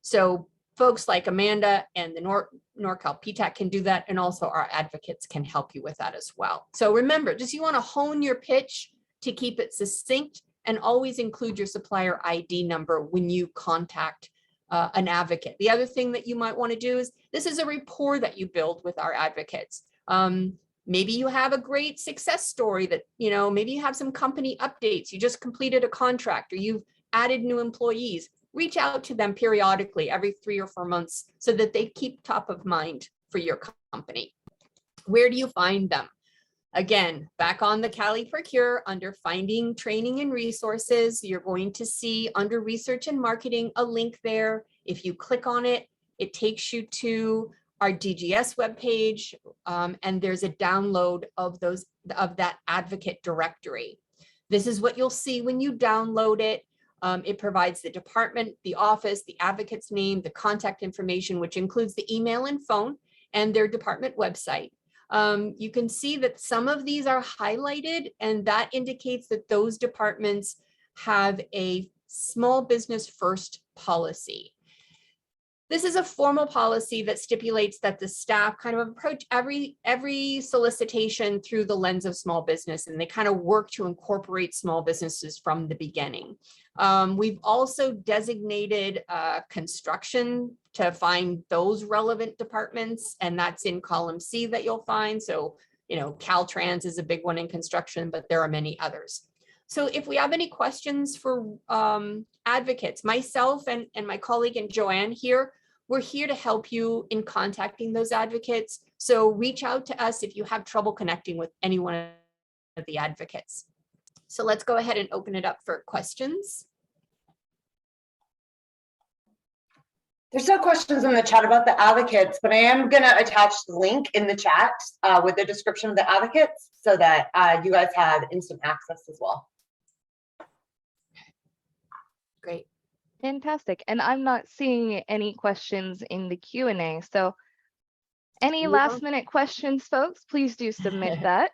So folks like Amanda and the NorCal Ptac can do that. And also our advocates can help you with that as well. So remember, you want to hone your pitch to keep it succinct, and always include your supplier ID number when you contact an advocate. The other thing that you might want to do is, this is a rapport that you build with our advocates. Maybe you have a great success story that, maybe you have some company updates. You just completed a contract or you've added new employees. Reach out to them periodically every 3 or 4 months so that they keep top of mind for your company. Where do you find them? Again, back on the Cali Procure, under Finding, Training, and Resources, you're going to see under Research and Marketing a link there. If you click on it, it takes you to our DGS webpage, and there's a download of that advocate directory. This is what you'll see when you download it. It provides the department, the office, the advocate's name, the contact information, which includes the email and phone, and their department website. You can see that some of these are highlighted, and that indicates that those departments have a small business first policy. This is a formal policy that stipulates that the staff kind of approach every solicitation through the lens of small business, and they kind of work to incorporate small businesses from the beginning. We've also designated construction to find those relevant departments, and that's in column C that you'll find. So, Caltrans is a big one in construction, but there are many others. So if we have any questions for advocates, myself and my colleague and Joanne here, we're here to help you in contacting those advocates. So reach out to us if you have trouble connecting with any one of the advocates. So let's go ahead and open it up for questions. There's no questions in the chat about the advocates, but I am going to attach the link in the chat with the description of the advocates so that you guys have instant access as well. Great. Fantastic. And I'm not seeing any questions in the Q&A. So any last minute questions, folks, please do submit that.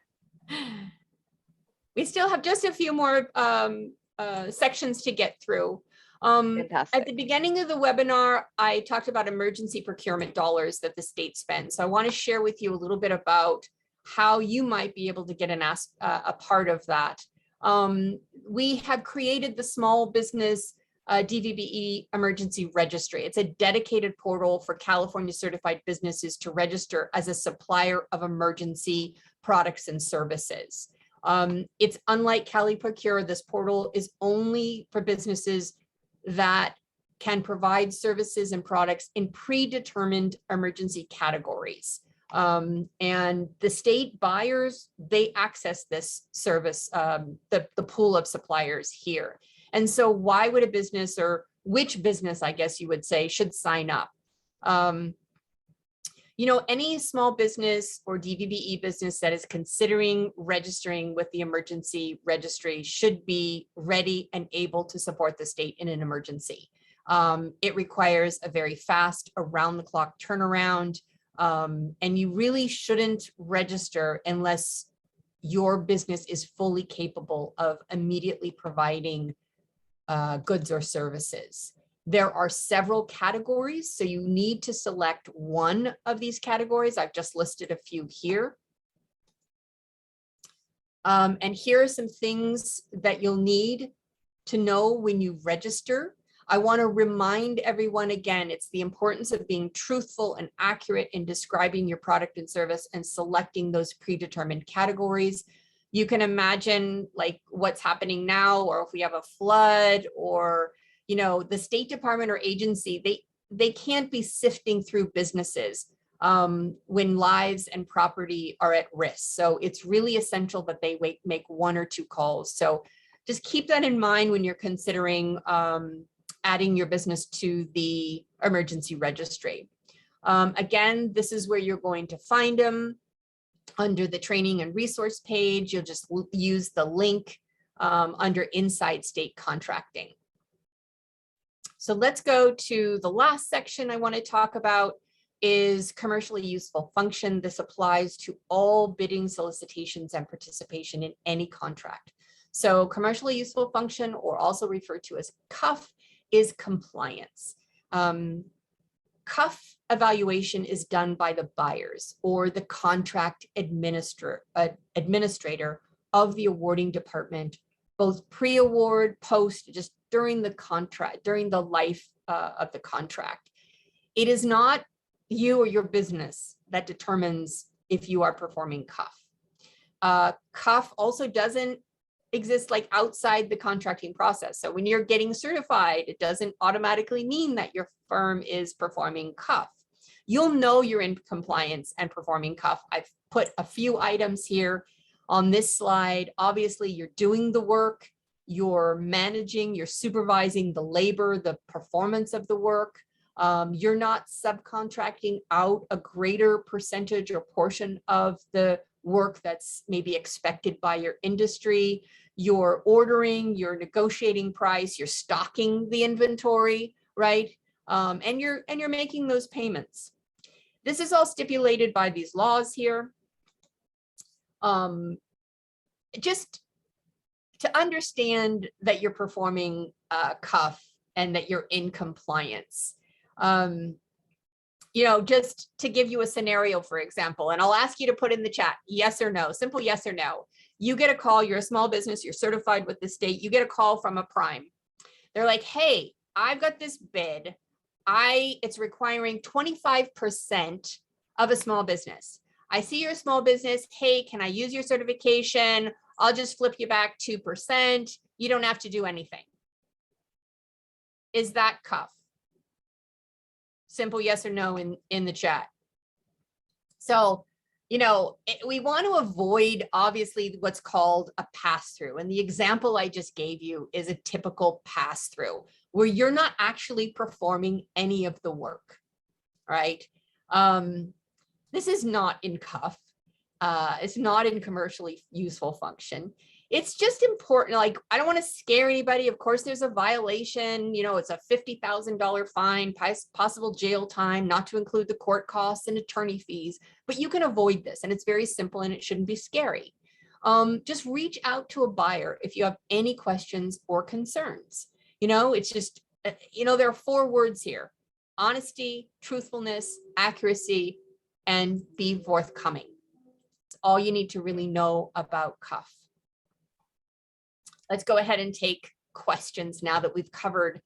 We still have just a few more sections to get through. Fantastic. At the beginning of the webinar, I talked about emergency procurement dollars that the state spends. So I want to share with you a little bit about how you might be able to get a part of that. We have created the small business DVBE emergency registry. It's a dedicated portal for California certified businesses to register as a supplier of emergency products and services. It's unlike Cali Procure. This portal is only for businesses that can provide services and products in predetermined emergency categories. And the state buyers, they access this service, the pool of suppliers here. And so why would a business, or which business, I guess you would say, should sign up? Any small business or DVBE business that is considering registering with the emergency registry should be ready and able to support the state in an emergency. It requires a very fast, around-the-clock turnaround, and you really shouldn't register unless your business is fully capable of immediately providing goods or services. There are several categories, so you need to select one of these categories. I've just listed a few here. And here are some things that you'll need to know when you register. I want to remind everyone again, it's the importance of being truthful and accurate in describing your product and service and selecting those predetermined categories. You can imagine like what's happening now, or if we have a flood, or the State Department or agency, they can't be sifting through businesses when lives and property are at risk. So it's really essential that they make one or two calls. So just keep that in mind when you're considering adding your business to the emergency registry. Again, this is where you're going to find them. Under the training and resource page, you'll just use the link under Inside State Contracting. So let's go to the last section I want to talk about is commercially useful function. This applies to all bidding, solicitations, and participation in any contract. So commercially useful function, or also referred to as CUF, is compliance. CUF evaluation is done by the buyers or the contract administrator of the awarding department, both pre-award, post, just during the contract, during the life of the contract. It is not you or your business that determines if you are performing CUF. CUF also doesn't exist like outside the contracting process. So when you're getting certified, it doesn't automatically mean that your firm is performing CUF. You'll know you're in compliance and performing CUF. I've put a few items here on this slide. Obviously, you're doing the work, you're managing, you're supervising the labor, the performance of the work. You're not subcontracting out a greater percentage or portion of the work that's maybe expected by your industry. You're ordering, you're negotiating price, you're stocking the inventory, right? And you're making those payments. This is all stipulated by these laws here. Just to understand that you're performing CUF and that you're in compliance. Just to give you a scenario, for example, and I'll ask you to put in the chat, yes or no, simple yes or no. You get a call, you're a small business, you're certified with the state, you get a call from a prime. They're like, hey, I've got this bid. It's requiring 25% of a small business. I see you're a small business. Hey, can I use your certification? I'll just flip you back 2%. You don't have to do anything. Is that CUF? Simple yes or no in the chat. So, we want to avoid, obviously, what's called a pass-through. And the example I just gave you is a typical pass-through where you're not actually performing any of the work, right? This is not in CUF. It's not in commercially useful function. It's just important. Like, I don't want to scare anybody. Of course, there's a violation. It's a $50,000 fine, possible jail time, not to include the court costs and attorney fees. But you can avoid this, and it's very simple, and it shouldn't be scary. Just reach out to a buyer if you have any questions or concerns. It's just, there are 4 words here: honesty, truthfulness, accuracy, and be forthcoming. It's all you need to really know about CUF. Let's go ahead and take questions now that we've covered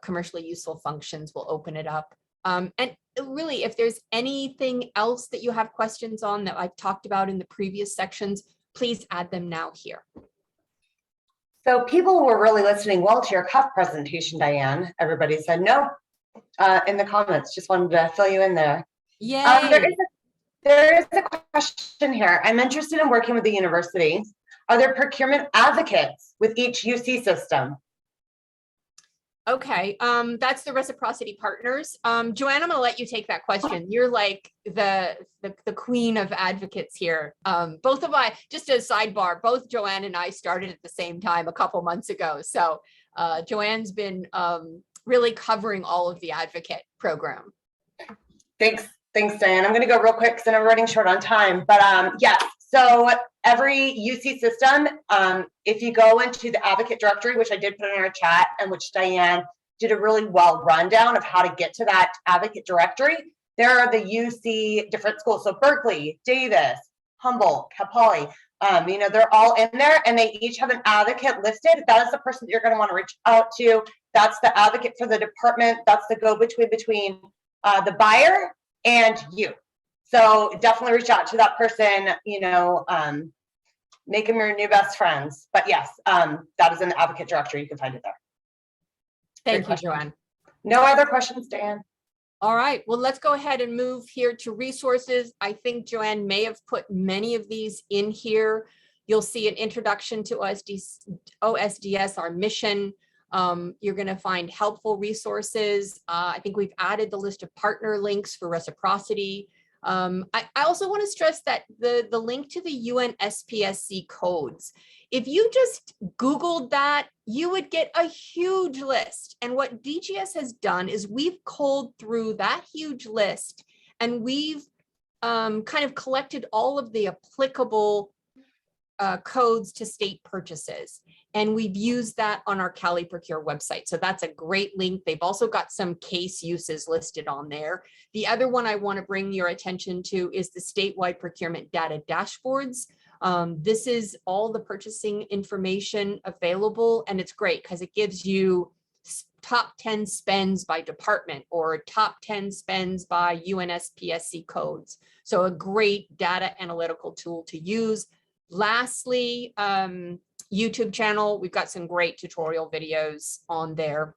commercially useful functions. We'll open it up. And really, if there's anything else that you have questions on that I've talked about in the previous sections, please add them now here. So people were really listening well to your CUF presentation, Diane. Everybody said no in the comments. Just wanted to fill you in there. Yay. There is a question here. I'm interested in working with the university. Are there procurement advocates with each UC system? Okay, that's the Reciprocity Partners. Joanne, I'm gonna let you take that question. You're like the queen of advocates here. Both of I, just a sidebar, both Joanne and I started at the same time a couple months ago. So Joanne's been really covering all of the advocate program. Thanks, Diane. I'm gonna go real quick because I know we're running short on time, but yes. So every UC system, if you go into the advocate directory, which I did put in our chat and which Diane did a really well rundown of how to get to that advocate directory, there are the UC different schools. So Berkeley, Davis, Humboldt, Cal Poly, they're all in there and they each have an advocate listed. That is the person that you're going to want to reach out to. That's the advocate for the department. That's the go-between between the buyer and you. So definitely reach out to that person, make them your new best friends. But yes, that is in the advocate directory. You can find it there. Thank you, Joanne. No other questions, Dan? All right, well, let's go ahead and move here to resources. I think Joanne may have put many of these in here. You'll see an introduction to OSDS, our mission. You're going to find helpful resources. I think we've added the list of partner links for reciprocity. I also want to stress that the link to the UN SPSC codes, if you just Googled that, you would get a huge list. And what DGS has done is we've culled through that huge list and we've kind of collected all of the applicable codes to state purchases. And we've used that on our Cali Procure website. So that's a great link. They've also got some case uses listed on there. The other one I want to bring your attention to is the statewide procurement data dashboards. This is all the purchasing information available, and it's great because it gives you top 10 spends by department or top 10 spends by UNSPSC codes. So a great data analytical tool to use. Lastly, YouTube channel, we've got some great tutorial videos on there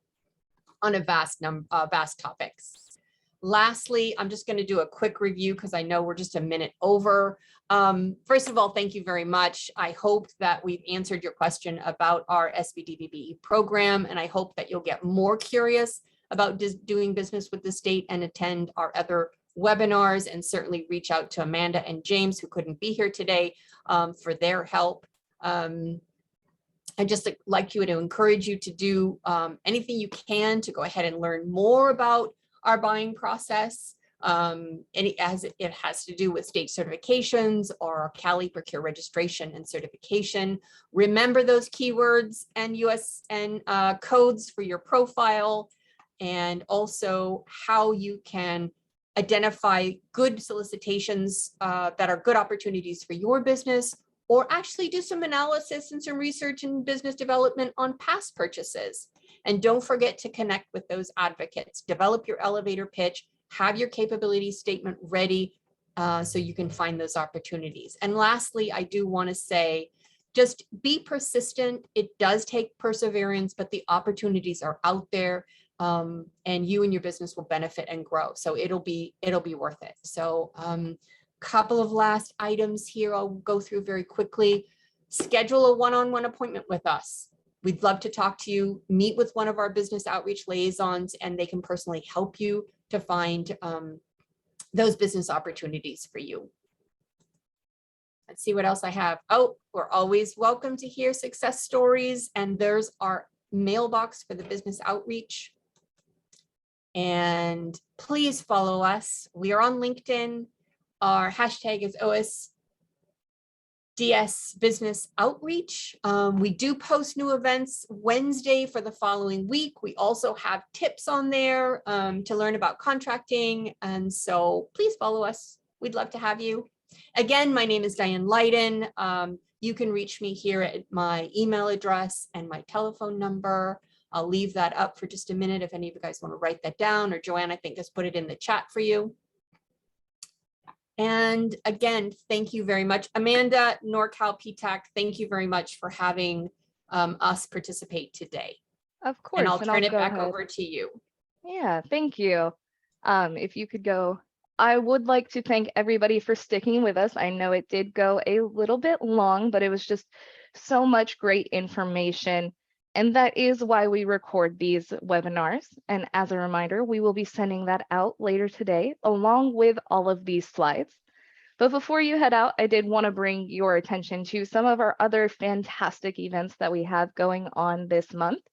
on a vast topics. Lastly, I'm just going to do a quick review because I know we're just a minute over. First of all, thank you very much. I hope that we've answered your question about our DVBE program, and I hope that you'll get more curious about doing business with the state and attend our other webinars, and certainly reach out to Amanda and James, who couldn't be here today, for their help. I'd just like to encourage you to do anything you can to go ahead and learn more about our buying process. as it has to do with state certifications or Cali Procure registration and certification. Remember those keywords and USN codes for your profile, and also how you can identify good solicitations that are good opportunities for your business, or actually do some analysis and some research and business development on past purchases. And don't forget to connect with those advocates. Develop your elevator pitch, have your capability statement ready so you can find those opportunities. And lastly, I do want to say, just be persistent. It does take perseverance, but the opportunities are out there, and you and your business will benefit and grow. So it'll be worth it. So couple of last items here I'll go through very quickly. Schedule a one-on-one appointment with us. We'd love to talk to you, meet with one of our business outreach liaisons, and they can personally help you to find those business opportunities for you. Let's see what else I have. Oh, we're always welcome to hear success stories, and there's our mailbox for the business outreach. And please follow us. We are on LinkedIn. Our hashtag is OSDS Business Outreach. We do post new events Wednesday for the following week. We also have tips on there to learn about contracting. And so please follow us. We'd love to have you. Again, my name is Diane Lyden. You can reach me here at my email address and my telephone number. I'll leave that up for just a minute if any of you guys want to write that down, or Joanne, I think, just put it in the chat for you. And again, thank you very much. Amanda, NorCal Ptac, thank you very much for having us participate today. Of course. And I'll turn it back ahead. over to you. Yeah, thank you. If you could go, I would like to thank everybody for sticking with us. I know it did go a little bit long, but it was just so much great information. And that is why we record these webinars. And as a reminder, we will be sending that out later today, along with all of these slides. But before you head out, I did want to bring your attention to some of our other fantastic events that we have going on this month.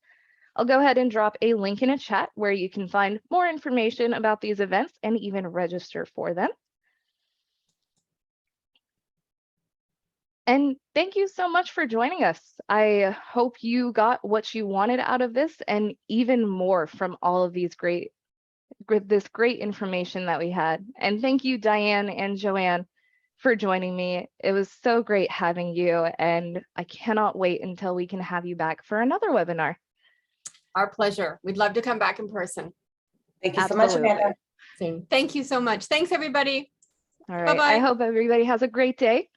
I'll go ahead and drop a link in a chat where you can find more information about these events and even register for them. And thank you so much for joining us. I hope you got what you wanted out of this and even more from all of these great information that we had. And thank you, Diane and Joanne, for joining me. It was so great having you, and I cannot wait until we can have you back for another webinar. Our pleasure. We'd love to come back in person. Thank you so much, Amanda. Soon. Thank you so much. Thanks, everybody. All right. Bye-bye. I hope everybody has a great day.